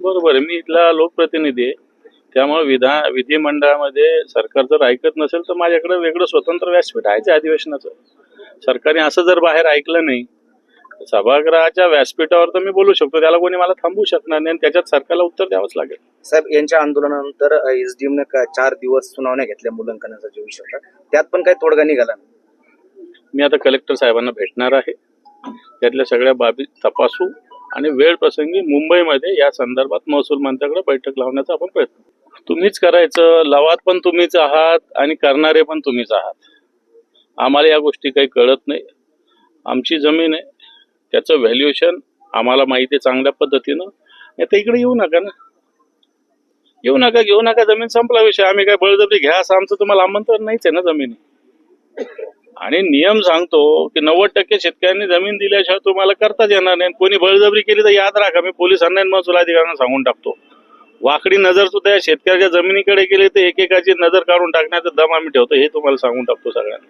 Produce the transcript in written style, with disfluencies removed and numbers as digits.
बरोबर आहे. मी इथला लोकप्रतिनिधी आहे. त्यामुळे विधिमंडळामध्ये सरकार जर ऐकत नसेल तर माझ्याकडे वेगळं स्वतंत्र व्यासपीठ आहेच आहे अधिवेशनाचं. सरकारने असं जर बाहेर ऐकलं नाही, सभागृहाच्या व्यासपीठावर तर मी बोलू शकतो, त्याला कोणी मला थांबवू शकणार नाही आणि त्याच्यात सरकारला उत्तर द्यावंच लागेल. साहेब, यांच्या आंदोलनानंतर एसडीएमने 4 दिवस सुनावण्या घेतल्या मुलांकनाचा जे विषय होता, त्यात पण काही तोडगा निघाला नाही. मी आता कलेक्टर साहेबांना भेटणार आहे, त्यातल्या सगळ्या बाबी तपासू आणि वेळ प्रसंगी मुंबईमध्ये या संदर्भात महसूल मंत्र्याकडे बैठक लावण्याचा आपण प्रयत्न करू. तुम्हीच करायचं, लवाद पण तुम्हीच आहात आणि करणारे पण तुम्हीच आहात. आम्हाला या गोष्टी काही कळत नाही. आमची जमीन आहे, त्याचं व्हॅल्युएशन आम्हाला माहिती आहे चांगल्या पद्धतीनं. आता इकडे येऊ नका ना, घेऊ नका, जमीन संपला विषय. आम्ही काय बळजबरी घ्या असं आमचं तुम्हाला आमंत्रण नाहीच आहे ना जमिनी. आणि नियम सांगतो की 90% शेतकऱ्यांनी जमीन दिल्याशिवाय तुम्हाला करताच येणार नाही. कोणी बळजबरी केली तर याद राखा, मी पोलिसांना आणि महसूल अधिकाऱ्यांना सांगून टाकतो. वाकडी नजर सुद्धा या शेतकऱ्याच्या जमिनीकडे गेली तर एकेकाची नजर काढून टाकण्याचा दम आम्ही ठेवतो, हे तुम्हाला सांगून टाकतो सगळ्यांना.